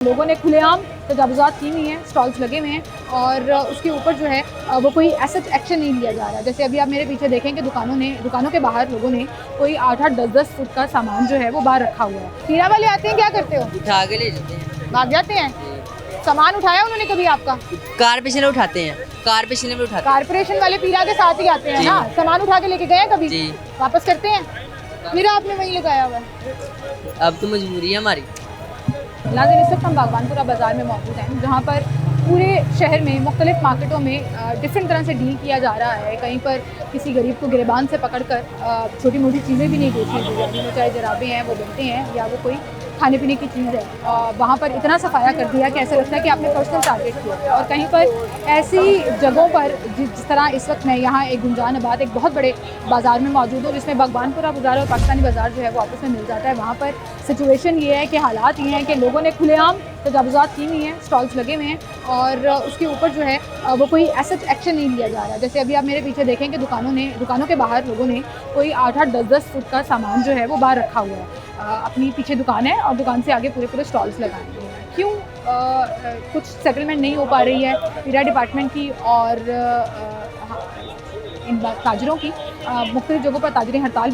लोगों ने खुलेआम तजावुज़ात की हुई हैं, स्टॉल्स लगे हुए हैं और उसके ऊपर जो है वो कोई ऐसा एक्शन नहीं लिया जा रहा। जैसे अभी आप मेरे पीछे देखें कि दुकानों के बाहर लोगों ने कोई 8-8, 10-10 फुट का सामान जो है वो बाहर रखा हुआ है। पीरा वाले आते हैं, क्या करते हो? उठा के ले जाते हैं। भाग जाते हैं? सामान उठाया उन्होंने कभी आपका? कारपोरेशन उठाते हैं, कारपोरेशन में उठाते हैं। कारपोरेशन वाले पीरा के साथ ही आते हैं ना? सामान उठा के लेके गए कभी? जी। वापस करते हैं? पीरा आपने वहीं लगाया हुआ है? अब तो मजबूरी है हमारी। नाज़रीन, इस वक्त हम बागबानपुरा बाज़ार में मौजूद हैं, जहाँ पर पूरे शहर में मुख्तलिफ मार्केटों में डिफरेंट तरह से डील किया जा रहा है। कहीं पर किसी गरीब को गिरबान से पकड़कर छोटी मोटी चीज़ें भी नहीं बेचनी दी जाती हैं, चाहे जराबें हैं वो बनते हैं या वो कोई खाने पीने की चीज़ है। वहाँ पर इतना सफाया कर दिया कि ऐसा लगता है कि आपने पर्सनल टारगेट किया है। और कहीं पर ऐसी जगहों पर जिस तरह इस वक्त मैं यहाँ एक गुंजान आबाद एक बहुत बड़े बाज़ार में मौजूद हूँ, जिसमें बागबानपुरा बाज़ार और पाकिस्तानी बाज़ार जो है वो आपस में मिल जाता है। वहाँ पर सिचुएशन ये है कि हालात ये हैं कि लोगों ने खुलेआम तजावुज़ात की हुई हैं, स्टॉल्स लगे हुए हैं और उसके ऊपर जो है वो कोई ऐसा एक्शन नहीं लिया जा रहा। जैसे अभी आप मेरे पीछे देखें कि दुकानों के बाहर लोगों ने कोई 8-8, 10-10 फुट का सामान जो है वो बाहर रखा हुआ है। अपनी पीछे दुकान है और दुकान से आगे पूरे स्टॉल्स लगाए हुए हैं। क्यों कुछ सेटलमेंट नहीं हो पा रही है पीरा डिपार्टमेंट की और इन ताजरों की? मुख्तलिफ जगहों पर ताजर हड़ताल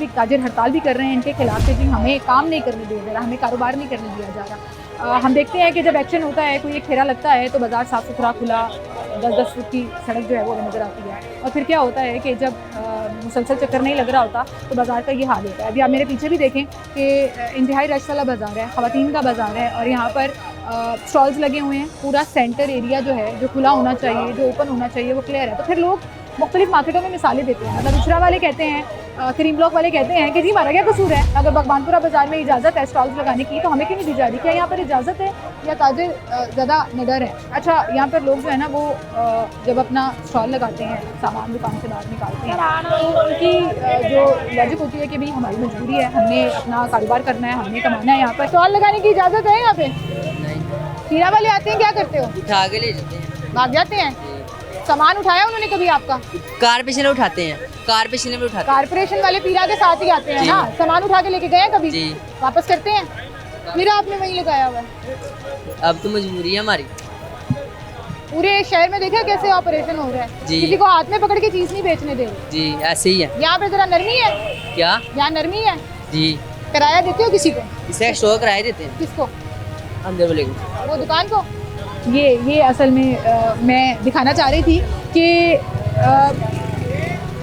भी कर रहे हैं इनके खिलाफ कि जी हमें काम नहीं करने दिया जा रहा, हमें कारोबार नहीं करने दिया जा रहा। हम देखते हैं कि जब एक्शन होता है, कोई एक फेरा लगता है तो बाज़ार साफ़ सुथरा खुला 10-10 फुट की सड़क जो है वो नज़र आती है। और फिर क्या होता है कि जब मुसलसल चक्कर नहीं लग रहा होता तो बाज़ार का ये हाल होता है। अभी आप मेरे पीछे भी देखें कि इंतहाई रश वाला बाज़ार है, ख़वातीन का बाज़ार है और यहाँ पर स्टॉल्स लगे हुए हैं। पूरा सेंटर एरिया जो है, जो खुला होना चाहिए, जो ओपन होना चाहिए, वो क्लियर है। तो फिर लोग मुख्तलिफ मार्केटों में मिसालें देते हैं। मतलब उछरा वाले कहते हैं, करीम ब्लॉक वाले कहते हैं कि जी हमारा क्या कसूर है, अगर बागबानपुरा बाज़ार में इजाज़त है स्टॉल्स लगाने की तो हमें क्यों नहीं दी जा रही? क्या यहाँ पर इजाज़त है या ताजिर ज़्यादा निडर है? अच्छा, यहाँ पर लोग जो है ना वो जब अपना स्टॉल लगाते हैं, सामान दुकान से बाहर निकालते हैं तो उनकी जो लॉजिक होती है कि भाई हमारी मजबूरी है, हमने अपना कारोबार करना है, हमने कमाना है। यहाँ पर स्टॉल लगाने की इजाज़त है यहाँ पे? पीरा वाले आते हैं, क्या करते हो? उठा के ले जाते हैं। भाग जाते हैं? सामान उठाया उन्होंने कभी आपका? कारपोरेशन में उठाते हैं, कारपोरेशन में उठाते हैं। कारपोरेशन वाले पीरा के साथ ही आते हैं जी। ना? सामान उठा के लेके गए कभी? जी। वापस करते हैं? फिर आपने वहीं लगाया हुआ है? अब तो मजबूरी है हमारी। पूरे शहर में देखा कैसे ऑपरेशन हो रहा है? जी। किसी को हाथ में पकड़ के चीज नहीं बेचने दे रहे। जी ऐसे ही है। यहाँ पे जरा नरमी है? क्या? यहाँ नरमी है? जी। किराया देते हो किसी को? इसे स्टोर कराए देते हैं किसको? अंदर वाले को। वो दुकान को? ये असल में मैं दिखाना चाह रही थी कि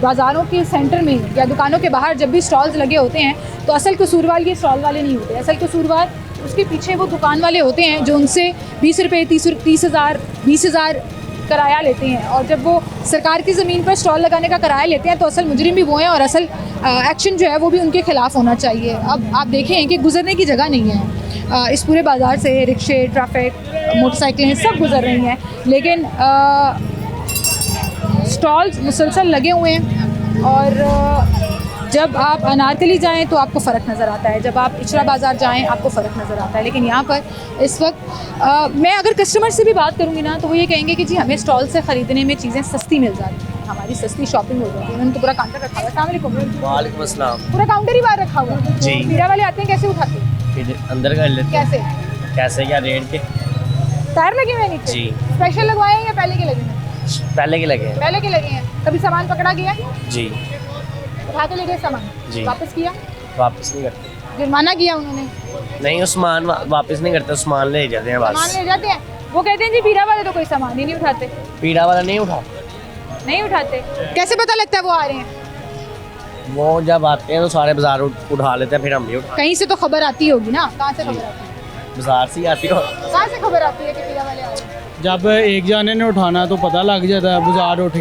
बाज़ारों के सेंटर में या दुकानों के बाहर जब भी स्टॉल्स लगे होते हैं तो असल कसूरवार ये स्टॉल वाले नहीं होते। असल कसूरवार उसके पीछे वो दुकान वाले होते हैं जो उनसे 20 रुपये, 20,000 किराया लेते हैं। और जब वो सरकार की ज़मीन पर स्टॉल लगाने का किराया लेते हैं तो असल मुजरिम भी वो हैं और असल एक्शन जो है वो भी उनके ख़िलाफ़ होना चाहिए। अब आप देखें कि गुजरने की जगह नहीं है इस पूरे बाज़ार से। रिक्शे, ट्रैफिक, मोटरसाइकिलें सब गुजर रही हैं, लेकिन स्टॉल्स मुसलसल लगे हुए हैं। और जब आप अनारकली जाएं तो आपको फ़र्क नज़र आता है, जब आप इचरा बाज़ार जाएं आपको फ़र्क नज़र आता है। लेकिन यहाँ पर इस वक्त मैं अगर कस्टमर से भी बात करूँगी ना तो वो ये कहेंगे कि जी हमें स्टॉल से ख़रीदने में चीज़ें सस्ती मिल जाती हैं, हमारी सस्ती शॉपिंग हो जाती है। उन्होंने तो पूरा काउंटर रखा हुआ है। अस्सलाम वालेकुम। वालेकुम अस्सलाम। पूरा काउंटर ही बाहर रखा हुआ है। जी। पीरा वाले आते हैं, कैसे उठाते हैं? फिर अंदर कर लेते हैं। कैसे? कैसे क्या रेट के? टायर लगे हुए हैं नीचे? जी। स्पेशल लगवाए हैं या पहले के लगे हैं? पहले के लगे हैं। पहले के लगे हैं। कभी सामान पकड़ा गया? जी। उठा के ले गए सामान? जी। वापस किया? वापस नहीं करते। जुर्माना किया उन्होंने? नहीं, उस सामान वापस नहीं करते, उस सामान ले जाते हैं सामान बस। ले जाते हैं। वो कहते हैं जी पीरा वाले तो कोई सामान ही नहीं उठाते। पीड़ा वाला नहीं उठा। नहीं उठाते? कैसे पता लगता है वो आ रहे हैं? वो जब आते हैं तो सारे बाजार उठा लेते हैं, फिर हम भी उठा। कहीं से तो खबर आती होगी ना? कहाँ से खबर आती है? बाजार से ही आती हो। कहाँ से खबर आती है कि पीरा वाले आ रहे हैं? जब एक जाने ने उठाना तो पता लग जाता है, बाजार उठ